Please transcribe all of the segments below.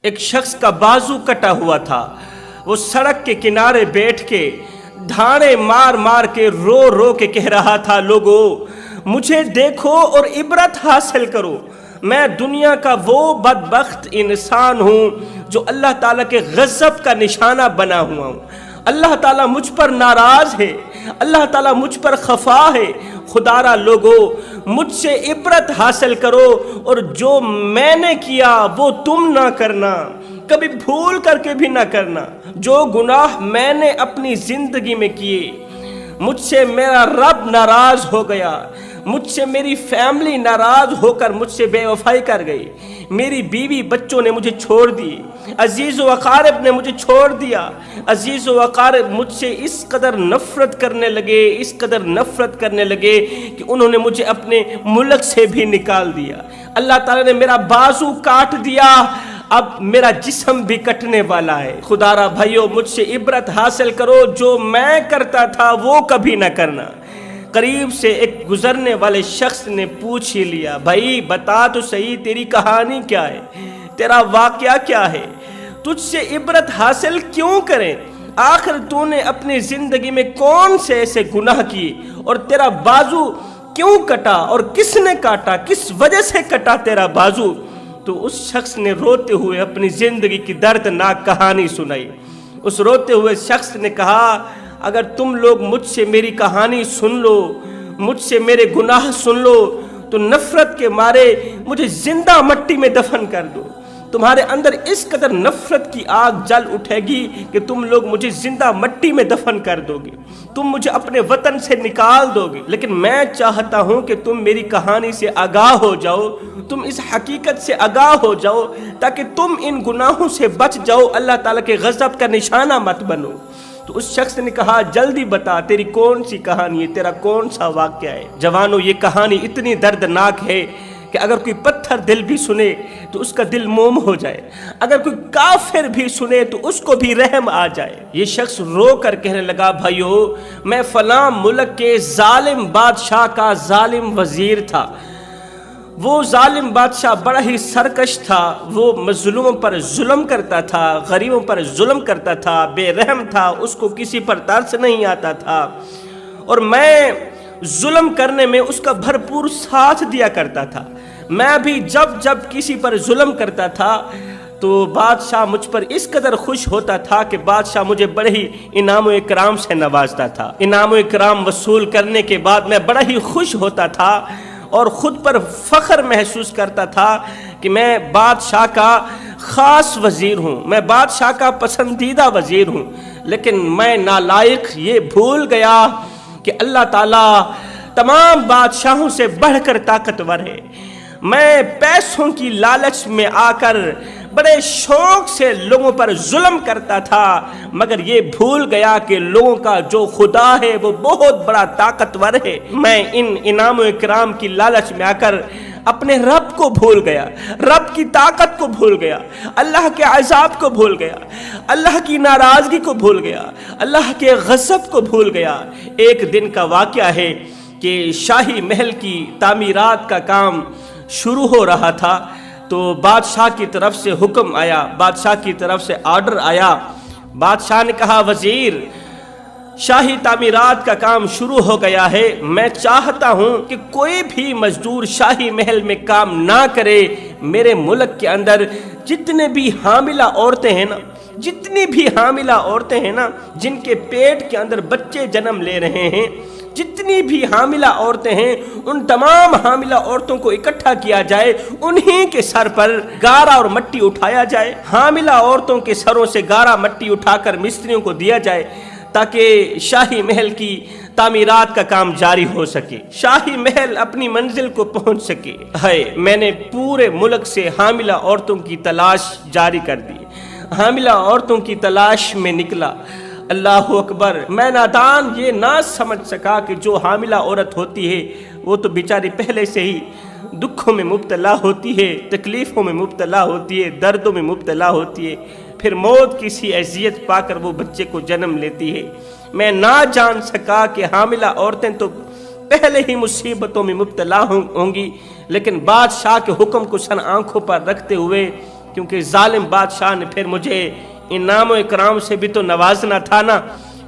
ایک شخص کا بازو کٹا ہوا تھا. وہ سڑک کے کنارے بیٹھ کے دھاڑے مار مار کے رو رو کے کہہ رہا تھا، لوگو مجھے دیکھو اور عبرت حاصل کرو. میں دنیا کا وہ بدبخت انسان ہوں جو اللہ تعالیٰ کے غضب کا نشانہ بنا ہوا ہوں. اللہ تعالیٰ مجھ پر ناراض ہے، اللہ تعالیٰ مجھ پر خفا ہے. خدا را لوگو مجھ سے عبرت حاصل کرو اور جو میں نے کیا وہ تم نہ کرنا، کبھی بھول کر کے بھی نہ کرنا. جو گناہ میں نے اپنی زندگی میں کیے، مجھ سے میرا رب ناراض ہو گیا، مجھ سے میری فیملی ناراض ہو کر مجھ سے بے وفائی کر گئی، میری بیوی بچوں نے مجھے چھوڑ دی، عزیز و اقارب نے مجھے چھوڑ دیا. عزیز و اقارب مجھ سے اس قدر نفرت کرنے لگے، اس قدر نفرت کرنے لگے کہ انہوں نے مجھے اپنے ملک سے بھی نکال دیا. اللہ تعالیٰ نے میرا بازو کاٹ دیا، اب میرا جسم بھی کٹنے والا ہے. خدا را بھائیو مجھ سے عبرت حاصل کرو، جو میں کرتا تھا وہ کبھی نہ کرنا. قریب سے ایک گزرنے والے شخص نے پوچھ ہی لیا، بھائی بتا تو صحیح تیری کہانی کیا ہے، تیرا واقعہ کیا ہے، تجھ سے عبرت حاصل کیوں کریں؟ آخر تو نے اپنی زندگی میں کون سے ایسے گناہ کیے اور تیرا بازو کیوں کٹا اور کس نے کاٹا، کس وجہ سے کٹا تیرا بازو؟ تو اس شخص نے روتے ہوئے اپنی زندگی کی دردناک کہانی سنائی. اس روتے ہوئے شخص نے کہا، اگر تم لوگ مجھ سے میری کہانی سن لو، مجھ سے میرے گناہ سن لو، تو نفرت کے مارے مجھے زندہ مٹی میں دفن کر دو. تمہارے اندر اس قدر نفرت کی آگ جل اٹھے گی کہ تم لوگ مجھے زندہ مٹی میں دفن کر دو گے، تم مجھے اپنے وطن سے نکال دو گے. لیکن میں چاہتا ہوں کہ تم میری کہانی سے آگاہ ہو جاؤ، تم اس حقیقت سے آگاہ ہو جاؤ تاکہ تم ان گناہوں سے بچ جاؤ، اللہ تعالیٰ کے غضب کا نشانہ مت بنو. تو اس شخص نے کہا، جلدی بتا تیری کون سی کہانی ہے، تیرا کون سا واقعہ ہے؟ جوانو یہ کہانی اتنی دردناک ہے کہ اگر کوئی پتھر دل بھی سنے تو اس کا دل موم ہو جائے، اگر کوئی کافر بھی سنے تو اس کو بھی رحم آ جائے. یہ شخص رو کر کہنے لگا، بھائیو میں فلاں ملک کے ظالم بادشاہ کا ظالم وزیر تھا. وہ ظالم بادشاہ بڑا ہی سرکش تھا، وہ مظلوموں پر ظلم کرتا تھا، غریبوں پر ظلم کرتا تھا، بے رحم تھا، اس کو کسی پر ترس نہیں آتا تھا، اور میں ظلم کرنے میں اس کا بھرپور ساتھ دیا کرتا تھا. میں بھی جب کسی پر ظلم کرتا تھا تو بادشاہ مجھ پر اس قدر خوش ہوتا تھا کہ بادشاہ مجھے بڑے ہی انعام و اکرام سے نوازتا تھا. انعام و اکرام وصول کرنے کے بعد میں بڑا ہی خوش ہوتا تھا اور خود پر فخر محسوس کرتا تھا کہ میں بادشاہ کا خاص وزیر ہوں، میں بادشاہ کا پسندیدہ وزیر ہوں. لیکن میں نالائق یہ بھول گیا کہ اللہ تعالیٰ تمام بادشاہوں سے بڑھ کر طاقتور ہے. میں پیسوں کی لالچ میں آ کر بڑے شوق سے لوگوں پر ظلم کرتا تھا، مگر یہ بھول گیا کہ لوگوں کا جو خدا ہے وہ بہت بڑا طاقتور ہے. میں ان انعام و اکرام کی لالچ میں آ کر اپنے رب کو بھول گیا، رب کی طاقت کو بھول گیا، اللہ کے عذاب کو بھول گیا، اللہ کی ناراضگی کو بھول گیا، اللہ کے غضب کو بھول گیا. ایک دن کا واقعہ ہے کہ شاہی محل کی تعمیرات کا کام شروع ہو رہا تھا تو بادشاہ کی طرف سے حکم آیا، بادشاہ کی طرف سے آرڈر آیا. بادشاہ نے کہا، وزیر شاہی تعمیرات کا کام شروع ہو گیا ہے، میں چاہتا ہوں کہ کوئی بھی مزدور شاہی محل میں کام نہ کرے. میرے ملک کے اندر جتنے بھی حاملہ عورتیں ہیں نا، جتنی بھی حاملہ عورتیں ہیں نا، جن کے پیٹ کے اندر بچے جنم لے رہے ہیں، جتنی بھی حاملہ عورتیں ہیں، ان تمام حاملہ عورتوں کو اکٹھا کیا جائے، انہی کے سر پر گارا اور مٹی اٹھایا جائے. حاملہ عورتوں کے سروں سے گارا مٹی اٹھا کر مستریوں کو دیا جائے تاکہ شاہی محل کی تعمیرات کا کام جاری ہو سکے، شاہی محل اپنی منزل کو پہنچ سکے. میں نے پورے ملک سے حاملہ عورتوں کی تلاش جاری کر دی، حاملہ عورتوں کی تلاش میں نکلا. اللہ اکبر. میں نادان یہ نہ سمجھ سکا کہ جو حاملہ عورت ہوتی ہے وہ تو بیچاری پہلے سے ہی دکھوں میں مبتلا ہوتی ہے، تکلیفوں میں مبتلا ہوتی ہے، دردوں میں مبتلا ہوتی ہے، پھر موت کی سی اذیت پا کر وہ بچے کو جنم لیتی ہے. میں نہ جان سکا کہ حاملہ عورتیں تو پہلے ہی مصیبتوں میں مبتلا ہوں گی، لیکن بادشاہ کے حکم کو سن آنکھوں پر رکھتے ہوئے کیونکہ ظالم بادشاہ نے پھر مجھے انعام و اکرام سے بھی تو نوازنا تھا نا۔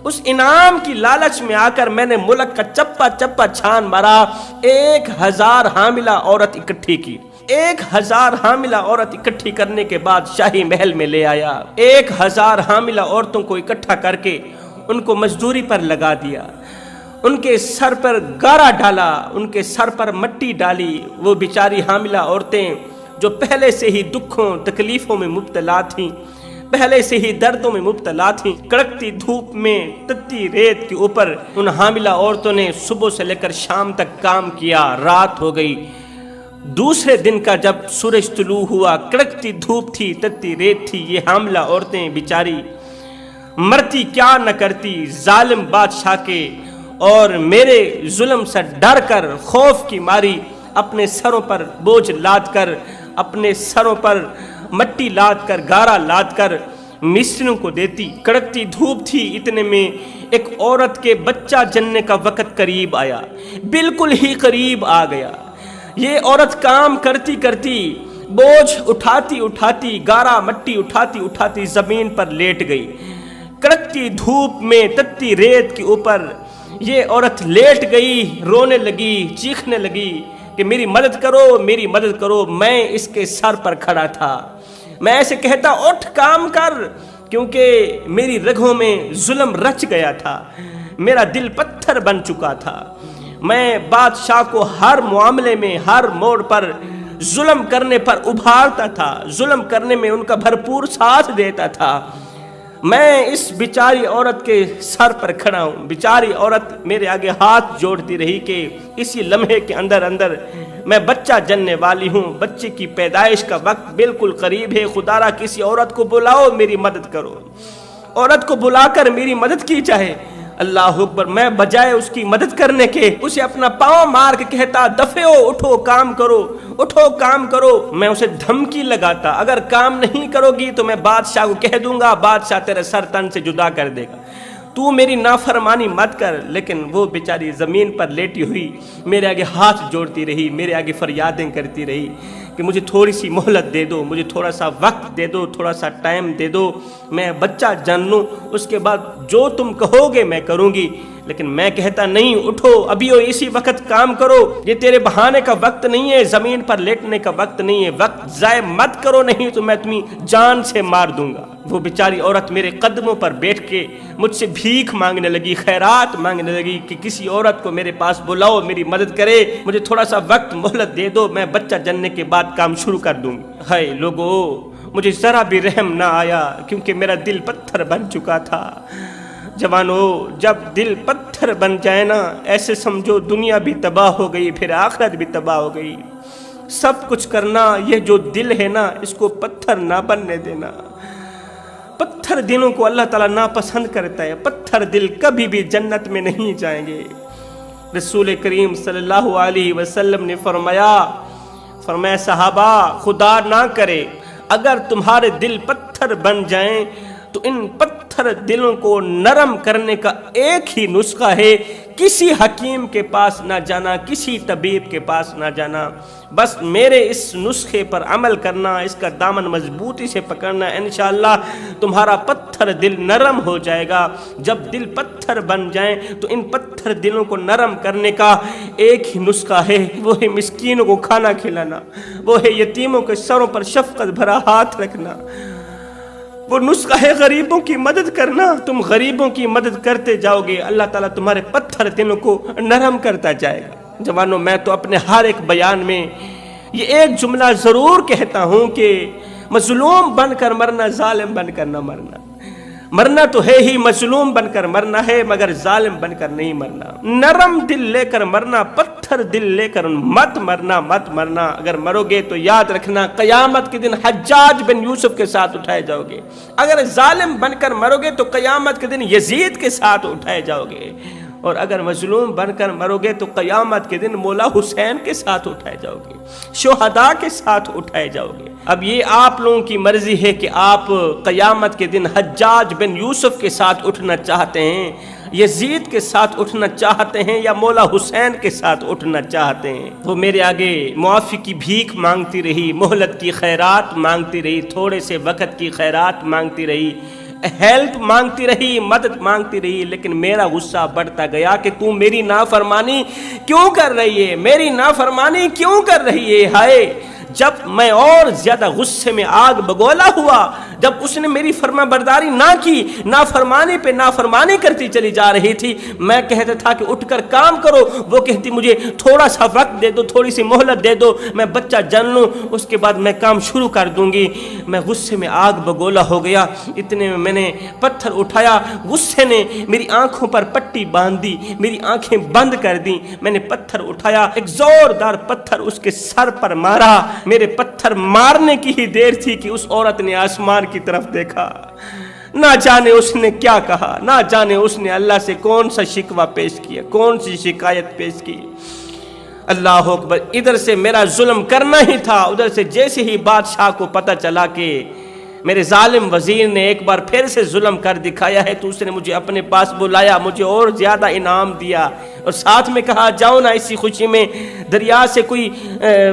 اس انعام کی لالچ میں آ کر میں نے ملک کا چپا چپا چھان مارا، 1000 حاملہ عورت اکٹھی کی، 1000 حاملہ عورت اکٹھی کرنے کے بعد شاہی محل میں لے آیا، 1000 حاملہ عورتوں کو اکٹھا کر کے ان کو مزدوری پر لگا دیا، ان کے سر پر گارا ڈالا، ان کے سر پر مٹی ڈالی۔ وہ بیچاری حاملہ عورتیں جو پہلے سے ہی دکھوں تکلیفوں میں مبتلا تھیں، پہلے سے ہی دردوں میں مبتلا تھیں، کڑکتی دھوپ میں تتی ریت کے اوپر ان حاملہ عورتوں نے صبح سے لے کر شام تک کام کیا، رات ہو گئی۔ دوسرے دن کا جب سورج طلوع ہوا، کڑکتی دھوپ تھی، تتی ریت تھی، یہ حاملہ عورتیں بیچاری مرتی کیا نہ کرتی ظالم بادشاہ کے اور میرے ظلم سے ڈر کر، خوف کی ماری اپنے سروں پر بوجھ لاد کر، اپنے سروں پر مٹی لاد کر، گارا لاد کر مستریوں کو دیتی۔ کڑکتی دھوپ تھی، اتنے میں ایک عورت کے بچہ جننے کا وقت قریب آیا، بالکل ہی قریب آ گیا۔ یہ عورت کام کرتی کرتی، بوجھ اٹھاتی اٹھاتی، گارا مٹی اٹھاتی اٹھاتی زمین پر لیٹ گئی۔ کڑکتی دھوپ میں تتی ریت کے اوپر یہ عورت لیٹ گئی، رونے لگی، چیخنے لگی کہ میری مدد کرو، میری مدد کرو۔ میں اس کے سر پر کھڑا تھا، میں ایسے کہتا اٹھ کام کر، کیونکہ میری رگوں میں ظلم رچ گیا تھا، میرا دل پتھر بن چکا تھا۔ میں بادشاہ کو ہر معاملے میں، ہر موڑ پر ظلم کرنے پر ابھارتا تھا، ظلم کرنے میں ان کا بھرپور ساتھ دیتا تھا۔ میں اس بیچاری عورت کے سر پر کھڑا ہوں، بیچاری عورت میرے آگے ہاتھ جوڑتی رہی کہ اسی لمحے کے اندر اندر میں بچہ جننے والی ہوں، بچے کی پیدائش کا وقت بالکل قریب ہے، خدا را کسی عورت کو بلاؤ، میری مدد کرو۔ عورت کو بلا کر میری مدد کی جائے۔ اللہ اکبر، میں بجائے اس کی مدد کرنے کے اسے اپنا پاؤں مار کے کہتا دفعو، اٹھو کام کرو، اٹھو کام کرو۔ میں اسے دھمکی لگاتا، اگر کام نہیں کرو گی تو میں بادشاہ کو کہہ دوں گا، بادشاہ تیرے سر تن سے جدا کر دے گا، تو میری نافرمانی مت کر۔ لیکن وہ بیچاری زمین پر لیٹی ہوئی میرے آگے ہاتھ جوڑتی رہی، میرے آگے فریادیں کرتی رہی کہ مجھے تھوڑی سی مہلت دے دو، مجھے تھوڑا سا وقت دے دو، تھوڑا سا ٹائم دے دو، میں بچہ جن لوں، اس کے بعد جو تم کہو گے میں کروں گی۔ لیکن میں کہتا نہیں، اٹھو ابھی ہو، اسی وقت کام کرو، یہ تیرے بہانے کا وقت نہیں ہے، زمین پر لیٹنے کا وقت نہیں ہے، وقت ضائع مت کرو، نہیں تو میں تمہیں جان سے مار دوں گا۔ وہ بیچاری عورت میرے قدموں پر بیٹھ کے مجھ سے بھیک مانگنے لگی، خیرات مانگنے لگی کہ کسی عورت کو میرے پاس بلاؤ، میری مدد کرے، مجھے تھوڑا سا وقت مہلت دے دو، میں بچہ جننے کے بعد کام شروع کر دوں گی۔ ہائے لوگو، مجھے ذرا بھی رحم نہ آیا، کیونکہ میرا دل پتھر بن چکا تھا۔ جوانو، جب دل پتھر بن جائے نا، ایسے سمجھو دنیا بھی تباہ ہو گئی، پھر آخرت بھی تباہ ہو گئی۔ سب کچھ کرنا، یہ جو دل ہے نا، اس کو پتھر نہ بننے دینا۔ پتھر دلوں کو اللہ تعالیٰ ناپسند کرتا ہے، پتھر دل کبھی بھی جنت میں نہیں جائیں گے۔ رسول کریم صلی اللہ علیہ وسلم نے فرمایا صحابہ، خدا نہ کرے اگر تمہارے دل پتھر بن جائیں تو ان پتھر دلوں کو نرم کرنے کا ایک ہی نسخہ ہے، کسی حکیم کے پاس نہ جانا، کسی طبیب کے پاس نہ جانا، بس میرے اس نسخے پر عمل کرنا، اس کا دامن مضبوطی سے پکڑنا، انشاءاللہ تمہارا پتھر دل نرم ہو جائے گا۔ جب دل پتھر بن جائیں تو ان پتھر دلوں کو نرم کرنے کا ایک ہی نسخہ ہے، وہ ہے مسکینوں کو کھانا کھلانا، وہ ہے یتیموں کے سروں پر شفقت بھرا ہاتھ رکھنا، وہ نسخہ ہے غریبوں کی مدد کرنا۔ تم غریبوں کی مدد کرتے جاؤ گے، اللہ تعالیٰ تمہارے پتھر دلوں کو نرم کرتا جائے گا۔ جوانوں، میں تو اپنے ہر ایک بیان میں یہ ایک جملہ ضرور کہتا ہوں کہ مظلوم بن کر مرنا، ظالم بن کر نہ مرنا۔ مرنا تو ہے ہی، مظلوم بن کر مرنا ہے، مگر ظالم بن کر نہیں مرنا۔ نرم دل لے کر مرنا، پتھر دل لے کر مت مرنا۔ اگر مرو گے تو یاد رکھنا قیامت کے دن حجاج بن یوسف کے ساتھ اٹھائے جاؤ گے، اگر ظالم بن کر مرو گے تو قیامت کے دن یزید کے ساتھ اٹھائے جاؤ گے، اور اگر مظلوم بن کر مرو گے تو قیامت کے دن مولا حسین کے ساتھ اٹھائے جاؤ گے، شہداء کے ساتھ اٹھائے جاؤ گے۔ اب یہ آپ لوگوں کی مرضی ہے کہ آپ قیامت کے دن حجاج بن یوسف کے ساتھ اٹھنا چاہتے ہیں یزید کے ساتھ اٹھنا چاہتے ہیں یا مولا حسین کے ساتھ اٹھنا چاہتے ہیں۔ وہ میرے آگے معافی کی بھیک مانگتی رہی، مہلت کی خیرات مانگتی رہی، تھوڑے سے وقت کی خیرات مانگتی رہی، ہیلپ مانگتی رہی، مدد مانگتی رہی، لیکن میرا غصہ بڑھتا گیا کہ تم میری نافرمانی کیوں کر رہی ہے، میری نافرمانی کیوں کر رہی ہے۔ ہائے، جب میں اور زیادہ غصے میں آگ بگولا ہوا، جب اس نے میری فرما برداری نہ کی، نافرمانی پہ نافرمانی کرتی چلی جا رہی تھی، میں کہتا تھا کہ اٹھ کر کام کرو، وہ کہتی مجھے تھوڑا سا وقت دے دو، تھوڑی سی مہلت دے دو، میں بچہ جن لوں، اس کے بعد میں کام شروع کر دوں گی۔ میں غصے میں آگ بگولا ہو گیا، اتنے میں میں نے پتھر اٹھایا، غصے نے میری آنکھوں پر پٹی باندھ دی، میری آنکھیں بند کر دیں، میں نے پتھر اٹھایا، ایک زوردار پتھر اس کے سر پر مارا۔ میرے پتھر مارنے کی ہی دیر تھی کہ اس عورت نے آسمان کی طرف دیکھا، نہ جانے اس نے کیا کہا، نہ جانے اس نے اللہ سے کون سا شکوہ پیش کیا، کون سی شکایت پیش کی۔ اللہ اکبر، ادھر سے میرا ظلم کرنا ہی تھا، ادھر سے جیسے ہی بادشاہ کو پتہ چلا کہ میرے ظالم وزیر نے ایک بار پھر سے ظلم کر دکھایا ہے، تو اس نے مجھے اپنے پاس بلایا، مجھے اور زیادہ انعام دیا، اور ساتھ میں کہا جاؤ نا اسی خوشی میں دریا سے کوئی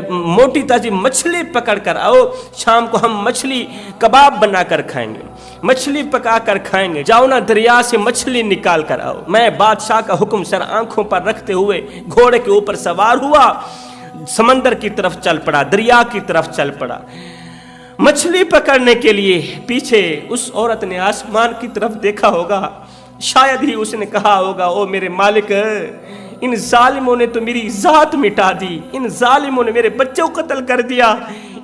موٹی تازی مچھلی پکڑ کر آؤ، شام کو ہم مچھلی کباب بنا کر کھائیں گے، مچھلی پکا کر کھائیں گے، جاؤ نا دریا سے مچھلی نکال کر آؤ۔ میں بادشاہ کا حکم سر آنکھوں پر رکھتے ہوئے گھوڑے کے اوپر سوار ہوا، سمندر کی طرف چل پڑا، دریا کی طرف چل پڑا مچھلی پکڑنے کے لیے۔ پیچھے اس عورت نے آسمان کی طرف دیکھا ہوگا، شاید ہی اس نے کہا ہوگا او میرے مالک، ان ظالموں نے تو میری ذات مٹا دی، ان ظالموں نے میرے بچوں کو قتل کر دیا،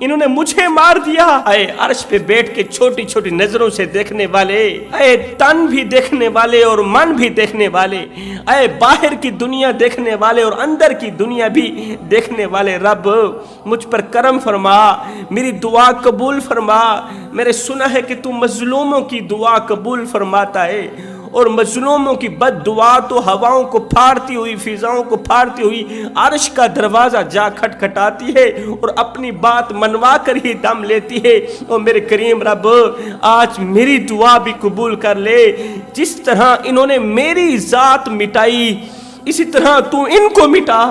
انہوں نے مجھے مار دیا۔ اے عرش پہ بیٹھ کے چھوٹی چھوٹی نظروں سے دیکھنے والے، اے تن بھی دیکھنے والے اور من بھی دیکھنے والے، اے باہر کی دنیا دیکھنے والے اور اندر کی دنیا بھی دیکھنے والے رب، مجھ پر کرم فرما، میری دعا قبول فرما۔ میں نے سنا ہے کہ تو مظلوموں کی دعا قبول فرماتا ہے، اور مظلوموں کی بد دعا تو ہواؤں کو پھاڑتی ہوئی، فضاؤں کو پھاڑتی ہوئی عرش کا دروازہ جا کھٹکھٹاتی ہے اور اپنی بات منوا کر ہی دم لیتی ہے۔ اور میرے کریم رب، آج میری دعا بھی قبول کر لے، جس طرح انہوں نے میری ذات مٹائی اسی طرح تو ان کو مٹا،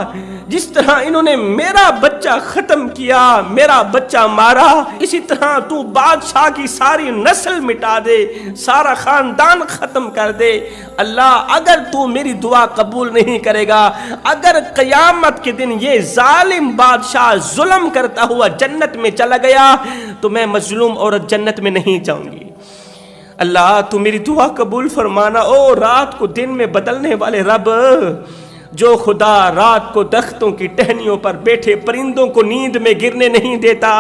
جس طرح انہوں نے میرا بچہ ختم کیا، میرا بچہ مارا، اسی طرح تو بادشاہ کی ساری نسل مٹا دے، سارا خاندان ختم کر دے۔ اللہ، اگر تو میری دعا قبول نہیں کرے گا، اگر قیامت کے دن یہ ظالم بادشاہ ظلم کرتا ہوا جنت میں چلا گیا تو میں مظلوم عورت جنت میں نہیں جاؤں گی۔ اللہ، تو میری دعا قبول فرمانا۔ او رات کو دن میں بدلنے والے رب، جو خدا رات کو درختوں کی ٹہنیوں پر بیٹھے پرندوں کو نیند میں گرنے نہیں دیتا،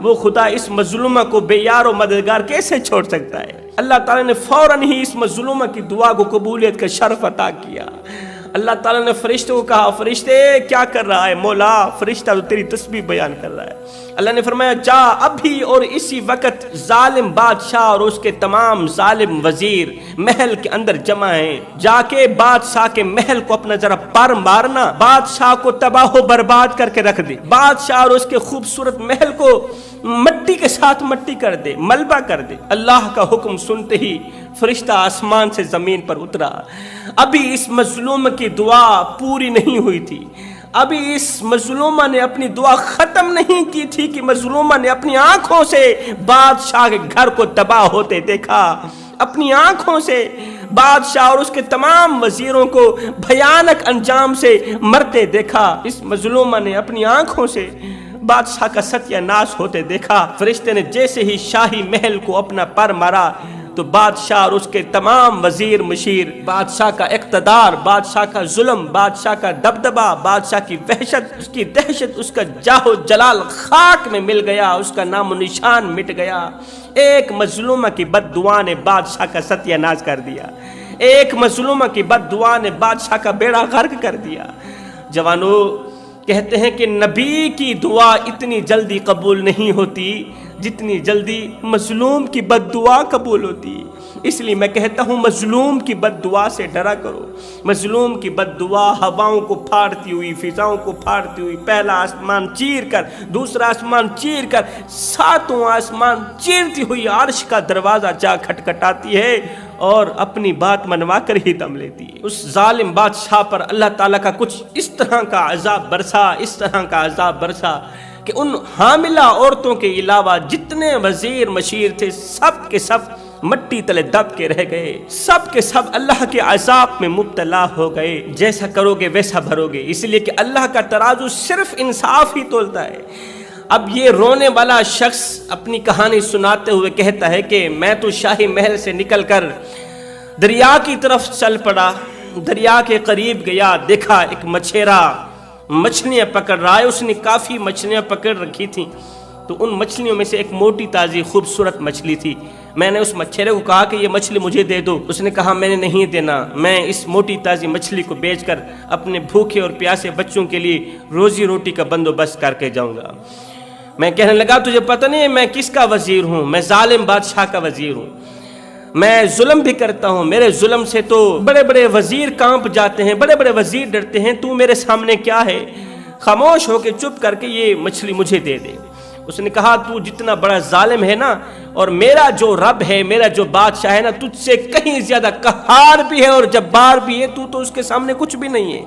وہ خدا اس مظلومہ کو بے یار و مددگار کیسے چھوڑ سکتا ہے؟ اللہ تعالیٰ نے فوراً ہی اس مظلومہ کی دعا کو قبولیت کا شرف عطا کیا۔ اللہ تعالیٰ نے فرشتوں کو کہا، فرشتے کیا کر رہا ہے؟ مولا، فرشتہ تو تیری تسبیح بیان کر رہا ہے۔ اللہ نے فرمایا جا ابھی اور اسی وقت ظالم بادشاہ اور اس کے تمام ظالم وزیر محل کے اندر جمع ہیں، جا کے بادشاہ کے محل کو اپنا ذرا پر مارنا، بادشاہ کو تباہ و برباد کر کے رکھ دے، بادشاہ اور اس کے خوبصورت محل کو مٹی کے ساتھ مٹی کر دے، ملبہ کر دے۔ اللہ کا حکم سنتے ہی فرشتہ آسمان سے زمین پر اترا۔ ابھی اس مظلوم کی دعا پوری نہیں ہوئی تھی، ابھی اس مظلومہ نے اپنی دعا ختم نہیں کی تھی کہ مظلومہ نے اپنی آنکھوں سے بادشاہ کے گھر کو تباہ ہوتے دیکھا، اپنی آنکھوں سے بادشاہ اور اس کے تمام وزیروں کو بھیانک انجام سے مرتے دیکھا۔ اس مظلومہ نے اپنی آنکھوں سے بادشاہ کا ستیہ ناش ہوتے دیکھا۔ فرشتے نے جیسے ہی شاہی محل کو اپنا پر مارا تو بادشاہ اور اس کے تمام وزیر مشیر، بادشاہ کا اقتدار، بادشاہ کا ظلم، بادشاہ کا دبدبہ، بادشاہ کی وحشت، اس کی دہشت، اس کا جاہ و جلال خاک میں مل گیا، اس کا نام و نشان مٹ گیا۔ ایک مظلومہ کی بد دعا نے بادشاہ کا ستیہ ناش کر دیا، ایک مظلومہ کی بد دعا نے بادشاہ کا بیڑا غرق کر دیا۔ جوانو، کہتے ہیں کہ نبی کی دعا اتنی جلدی قبول نہیں ہوتی جتنی جلدی مظلوم کی بد دعا قبول ہوتی۔ اس لیے میں کہتا ہوں مظلوم کی بد دعا سے ڈرا کرو۔ مظلوم کی بد دعا ہواؤں کو پھاڑتی ہوئی، فضاؤں کو پھاڑتی ہوئی، پہلا آسمان چیر کر، دوسرا آسمان چیر کر، ساتوں آسمان چیرتی ہوئی عرش کا دروازہ جا کھٹکھٹاتی ہے اور اپنی بات منوا کر ہی دم لیتی ہے۔ اس ظالم بادشاہ پر اللہ تعالیٰ کا کچھ اس طرح کا عذاب برسا، اس طرح کا عذاب برسا کہ ان حاملہ عورتوں کے علاوہ جتنے وزیر مشیر تھے سب کے سب مٹی تلے دب کے رہ گئے، سب کے سب اللہ کے عذاب میں مبتلا ہو گئے۔ جیسا کرو گے ویسا بھرو گے، اس لیے کہ اللہ کا ترازو صرف انصاف ہی تولتا ہے۔ اب یہ رونے والا شخص اپنی کہانی سناتے ہوئے کہتا ہے کہ میں تو شاہی محل سے نکل کر دریا کی طرف چل پڑا، دریا کے قریب گیا، دیکھا ایک مچھیرا مچھلیاں پکڑ رہا ہے، اس نے کافی مچھلیاں پکڑ رکھی تھیں، تو ان مچھلیوں میں سے ایک موٹی تازی خوبصورت مچھلی تھی۔ میں نے اس مچھیرے کو کہا کہ یہ مچھلی مجھے دے دو، اس نے کہا میں نے نہیں دینا، میں اس موٹی تازی مچھلی کو بیچ کر اپنے بھوکے اور پیاسے بچوں کے لیے روزی روٹی کا بندوبست کر کے جاؤں گا۔ میں کہنے لگا تجھے پتہ نہیں ہے میں کس کا وزیر ہوں؟ میں ظالم بادشاہ کا وزیر ہوں، میں ظلم بھی کرتا ہوں، میرے ظلم سے تو بڑے بڑے وزیر کانپ جاتے ہیں، بڑے بڑے وزیر ڈرتے ہیں، تو میرے سامنے کیا ہے؟ خاموش ہو کے چپ کر کے یہ مچھلی مجھے دے دے۔ اس نے کہا تو جتنا بڑا ظالم ہے نا، اور میرا جو رب ہے، میرا جو بادشاہ ہے نا، تجھ سے کہیں زیادہ قہار بھی ہے اور جبار بھی ہے، تو اس کے سامنے کچھ بھی نہیں ہے،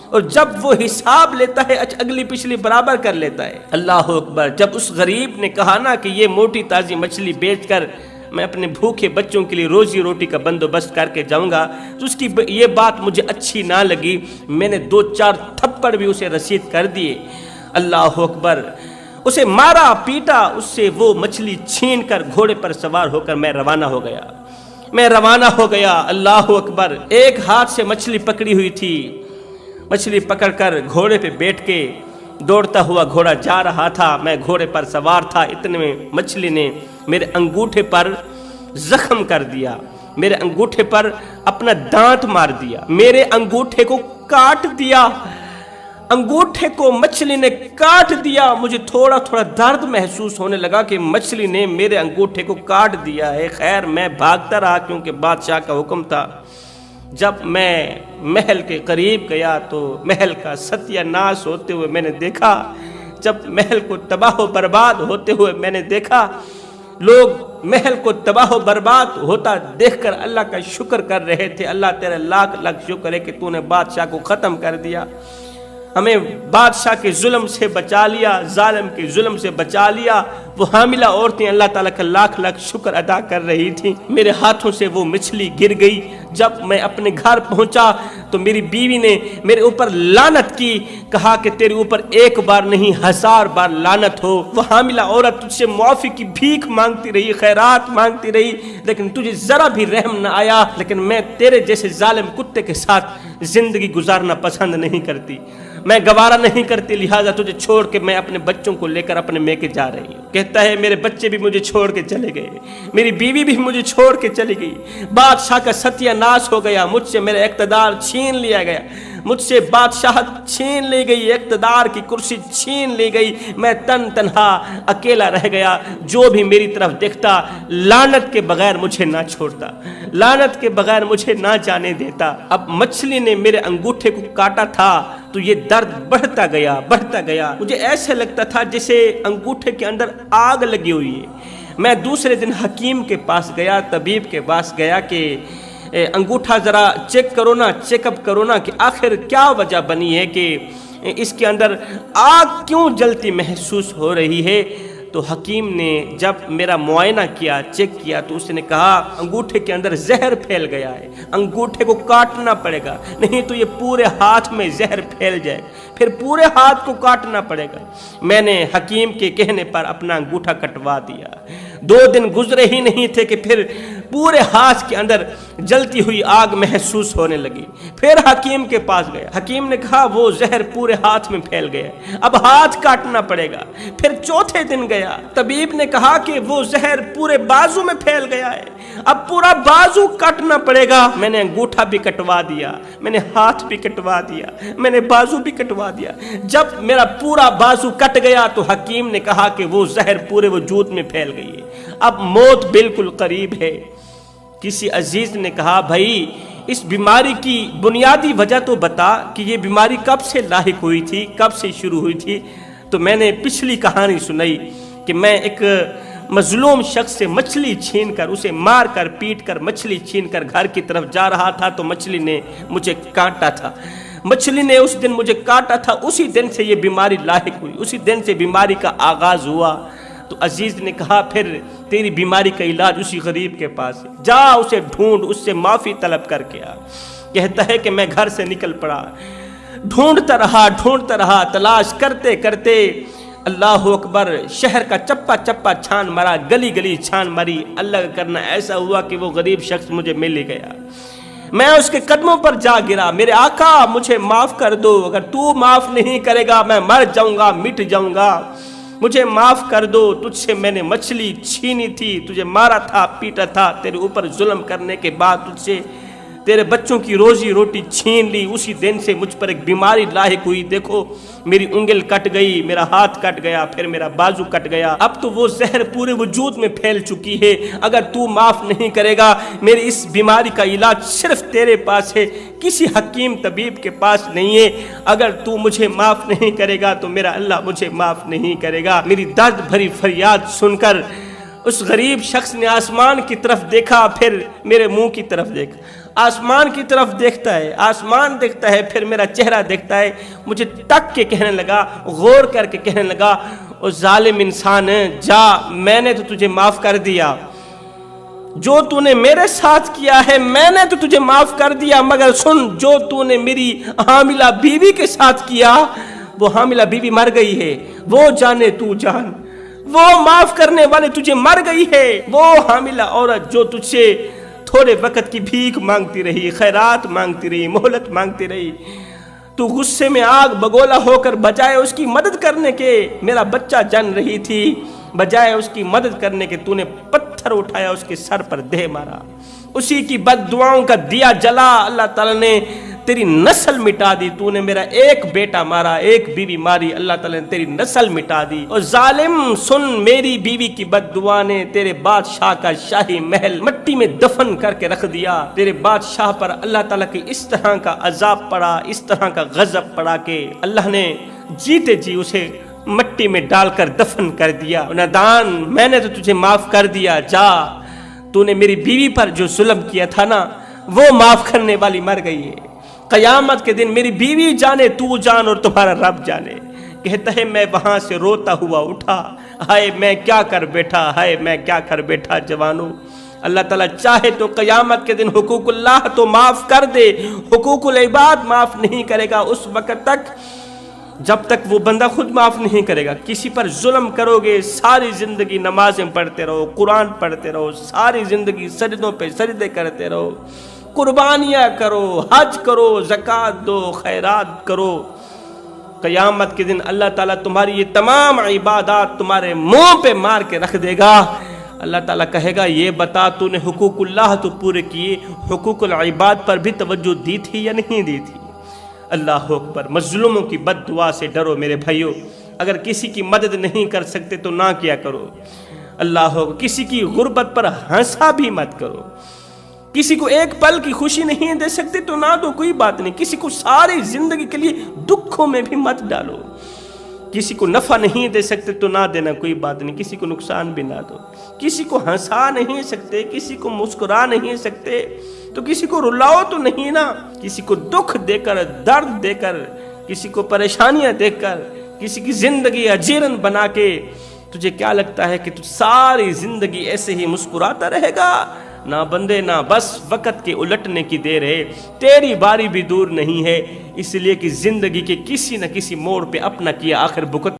اور جب وہ حساب لیتا ہے اگلی پچھلی برابر کر لیتا ہے۔ اللہ اکبر۔ جب اس غریب نے کہا نا کہ یہ موٹی تازی مچھلی بیچ کر میں اپنے بھوکے بچوں کے لیے روزی روٹی کا بندوبست کر کے جاؤں گا، تو اس کی یہ بات مجھے اچھی نہ لگی، میں نے 2-4 تھپڑ بھی اسے رسید کر دیے۔ اللہ اکبر۔ اسے مارا پیٹا، اس سے وہ مچھلی چھین کر گھوڑے پر سوار ہو کر میں روانہ ہو گیا۔ اللہ اکبر۔ ایک ہاتھ سے مچھلی پکڑی ہوئی تھی، مچھلی پکڑ کر گھوڑے پہ بیٹھ کے دوڑتا ہوا گھوڑا جا رہا تھا، میں گھوڑے پر سوار تھا، اتنے میں مچھلی نے میرے انگوٹھے پر زخم کر دیا، میرے انگوٹھے پر اپنا دانت مار دیا، میرے انگوٹھے کو کاٹ دیا، انگوٹھے کو مچھلی نے کاٹ دیا۔ مجھے تھوڑا تھوڑا درد محسوس ہونے لگا کہ مچھلی نے میرے انگوٹھے کو کاٹ دیا ہے۔ خیر میں بھاگتا رہا کیونکہ بادشاہ کا حکم تھا۔ جب میں محل کے قریب گیا تو محل کا ستیہ ناش ہوتے ہوئے میں نے دیکھا، جب محل کو تباہ و برباد ہوتے ہوئے میں نے دیکھا، لوگ محل کو تباہ و برباد ہوتا دیکھ کر اللہ کا شکر کر رہے تھے۔ اللہ تیرا لاکھ لاکھ شکر ہے کہ تو نے بادشاہ کو ختم کر دیا، ہمیں بادشاہ کے ظلم سے بچا لیا، ظالم کے ظلم سے بچا لیا۔ وہ حاملہ عورتیں اللہ تعالیٰ کا لاکھ لاکھ شکر ادا کر رہی تھیں۔ میرے ہاتھوں سے وہ مچھلی گر گئی۔ جب میں اپنے گھر پہنچا تو میری بیوی نے میرے اوپر لعنت کی، کہا کہ تیرے اوپر ایک بار نہیں 1000 بار لعنت ہو۔ وہ حاملہ عورت تجھ سے معافی کی بھیک مانگتی رہی، خیرات مانگتی رہی، لیکن تجھے ذرا بھی رحم نہ آیا۔ لیکن میں تیرے جیسے ظالم کتے کے ساتھ زندگی گزارنا پسند نہیں کرتی، میں گوارا نہیں کرتی، لہٰذا تجھے چھوڑ کے میں اپنے بچوں کو لے کر اپنے میکے جا رہی ہوں۔ کہتا ہے میرے بچے بھی مجھے چھوڑ کے چلے گئے، میری بیوی بھی مجھے چھوڑ کے چلی گئی، بادشاہ کا ستیہ ناش ہو گیا، مجھ سے میرا اقتدار چھین لیا گیا، مجھ سے بادشاہت چھین لی گئی، اقتدار کی کرسی چھین لی گئی، میں تنہا اکیلا رہ گیا۔ جو بھی میری طرف دیکھتا لعنت کے بغیر مجھے نہ چھوڑتا، لعنت کے بغیر مجھے نہ جانے دیتا۔ اب مچھلی نے میرے انگوٹھے کو کاٹا تھا تو یہ درد بڑھتا گیا، مجھے ایسے لگتا تھا جیسے انگوٹھے کے اندر آگ لگی ہوئی ہے۔ میں دوسرے دن حکیم کے پاس گیا، طبیب کے پاس گیا کہ انگوٹھا ذرا چیک اپ کرو نا کہ آخر کیا وجہ بنی ہے کہ اس کے اندر آگ کیوں جلتی محسوس ہو رہی ہے۔ تو حکیم نے جب میرا معائنہ کیا، چیک کیا، تو اس نے کہا انگوٹھے کے اندر زہر پھیل گیا ہے، انگوٹھے کو کاٹنا پڑے گا، نہیں تو یہ پورے ہاتھ میں زہر پھیل جائے، پھر پورے ہاتھ کو کاٹنا پڑے گا۔ میں نے حکیم کے کہنے پر اپنا انگوٹھا کٹوا دیا۔ 2 دن گزرے ہی نہیں تھے کہ پھر پورے ہاتھ کے اندر جلتی ہوئی آگ محسوس ہونے لگی۔ پھر حکیم کے پاس گیا، حکیم نے کہا وہ زہر پورے ہاتھ میں پھیل گیا، اب ہاتھ کاٹنا پڑے گا۔ پھر چوتھے دن گیا، طبیب نے کہا کہ وہ زہر پورے بازو میں پھیل گیا ہے، اب پورا بازو کاٹنا پڑے گا۔ میں نے انگوٹھا بھی کٹوا دیا، میں نے ہاتھ بھی کٹوا دیا، میں نے بازو بھی کٹوا دیا۔ جب میرا پورا بازو کٹ گیا تو حکیم نے کہا کہ وہ زہر پورے وجود میں پھیل گئی ہے، اب موت بالکل قریب ہے۔ کسی عزیز نے کہا بھائی اس بیماری کی بنیادی وجہ تو بتا کہ یہ بیماری کب سے لاحق ہوئی تھی، کب سے شروع ہوئی تھی۔ تو میں نے پچھلی کہانی سنائی کہ میں ایک مظلوم شخص سے مچھلی چھین کر، اسے مار کر پیٹ کر مچھلی چھین کر گھر کی طرف جا رہا تھا تو مچھلی نے مجھے کاٹا تھا، مچھلی نے اس دن مجھے کاٹا تھا، اسی دن سے یہ بیماری لاحق ہوئی، اسی دن سے بیماری کا آغاز ہوا۔ تو عزیز نے کہا پھر تیری بیماری کا علاج اسی غریب کے پاس ہے، جا اسے ڈھونڈ، اس سے معافی طلب کر کے آ۔ کہتا ہے کہ میں گھر سے نکل پڑا، ڈھونڈتا رہا، تلاش کرتے کرتے اللہ اکبر، شہر کا چپا چپا چھان مرا، گلی گلی چھان مری، اللہ کا کرنا ایسا ہوا کہ وہ غریب شخص مجھے مل ہی گیا۔ میں اس کے قدموں پر جا گرا، میرے آقا مجھے معاف کر دو، اگر تو معاف نہیں کرے گا میں مر جاؤں گا، مٹ جاؤں گا، مجھے معاف کر دو، تجھ سے میں نے مچھلی چھینی تھی، تجھے مارا تھا، پیٹا تھا، تیرے اوپر ظلم کرنے کے بعد تجھ سے تیرے بچوں کی روزی روٹی چھین لی، اسی دن سے مجھ پر ایک بیماری لاحق ہوئی، دیکھو میری انگل کٹ گئی، میرا ہاتھ کٹ گیا، پھر میرا بازو کٹ گیا، اب تو وہ زہر پورے وجود میں پھیل چکی ہے، اگر تو معاف نہیں کرے گا میری اس بیماری کا علاج صرف تیرے پاس ہے، کسی حکیم طبیب کے پاس نہیں ہے، اگر تو مجھے معاف نہیں کرے گا تو میرا اللہ مجھے معاف نہیں کرے گا۔ میری درد بھری فریاد سن کر اس غریب شخص نے آسمان کی طرف دیکھا، پھر میرے منہ کی طرف دیکھا، آسمان کی طرف دیکھتا ہے، آسمان دیکھتا ہے، پھر میرا چہرہ دیکھتا ہے، مجھے تک کے کہنے لگا، غور کر کے کہنے لگا، او ظالم انسان جا، میں نے تو تجھے معاف کر دیا، جو تو نے میرے ساتھ کیا ہے میں نے تو تجھے معاف کر دیا، مگر سن جو تو نے میری حاملہ بیوی کے ساتھ کیا، وہ حاملہ بیوی مر گئی ہے، وہ جانے تو جان، وہ معاف کرنے والے تجھے مر گئی ہے، وہ حاملہ عورت جو تجھ سے تھوڑے وقت کی بھیک مانگتی رہی، خیرات مانگتی رہی، مہلت مانگتی رہی، تو غصے میں آگ بگولا ہو کر بجائے اس کی مدد کرنے کے، میرا بچہ جن رہی تھی، بجائے اس کی مدد کرنے کے تو نے پتھر اٹھایا اس کے سر پر دے مارا، اسی کی بد دعاؤں کا دیا جلا، اللہ تعالیٰ نے تیری نسل مٹا دی، تو نے میرا ایک بیٹا مارا، ایک بیوی ماری، اللہ تعالیٰ نے تیری نسل مٹا دی، اور ظالم سن میری بیوی کی بد دعا نے تیرے بادشاہ کا شاہی محل مٹی میں دفن کر کے رکھ دیا، تیرے بادشاہ پر اللہ تعالیٰ کی اس طرح کا عذاب پڑا، اس طرح کا غضب پڑا کہ اللہ نے جیتے جی اسے مٹی میں ڈال کر دفن کر دیا۔ نادان میں نے تو تجھے معاف کر دیا، جا، تو نے میری بیوی پر جو ظلم کیا تھا نا وہ معاف کرنے والی مر گئی ہے، قیامت کے دن میری بیوی جانے، تو جان اور تمہارا رب جانے۔ کہتا ہے میں وہاں سے روتا ہوا اٹھا، ہائے میں کیا کر بیٹھا، ہائے میں کیا کر بیٹھا جوانوں، اللہ تعالیٰ چاہے تو قیامت کے دن حقوق اللہ تو معاف کر دے، حقوق العباد معاف نہیں کرے گا اس وقت تک جب تک وہ بندہ خود معاف نہیں کرے گا۔ کسی پر ظلم کرو گے، ساری زندگی نمازیں پڑھتے رہو، قرآن پڑھتے رہو، ساری زندگی سجدوں پہ سجدے کرتے رہو، قربانیاں کرو، حج کرو، زکوٰۃ دو، خیرات کرو، قیامت کے دن اللہ تعالیٰ تمہاری یہ تمام عبادات تمہارے منہ پہ مار کے رکھ دے گا، اللہ تعالیٰ کہے گا یہ بتا تو نے حقوق اللہ تو پورے کیے، حقوق العباد پر بھی توجہ دی تھی یا نہیں دی تھی؟ اللہ اکبر۔ مظلوموں کی بد دعا سے ڈرو میرے بھائیو، اگر کسی کی مدد نہیں کر سکتے تو نہ کیا کرو، اللہ اکبر۔ کسی کی غربت پر ہنسا بھی مت کرو، کسی کو ایک پل کی خوشی نہیں دے سکتے تو نہ دو، کوئی بات نہیں، کسی کو ساری زندگی کے لیے دکھوں میں بھی مت ڈالو، کسی کو نفع نہیں دے سکتے تو نہ دینا، کوئی بات نہیں، کسی کو نقصان بھی نہ دو، کسی کو ہنسا نہیں سکتے، کسی کو مسکرا نہیں سکتے تو کسی کو رلاؤ تو نہیں نا، کسی کو دکھ دے کر، درد دے کر، کسی کو پریشانیاں دے کر، کسی کی زندگی اجیرن بنا کے تجھے کیا لگتا ہے کہ تو ساری زندگی ایسے ہی مسکراتا رہے گا؟ نہ بندے، نہ، بس وقت کے الٹنے کی دیر ہے، تیری باری بھی دور نہیں ہے، اس لیے کہ زندگی کے کسی نہ کسی موڑ پہ اپنا کیا آخر بھگت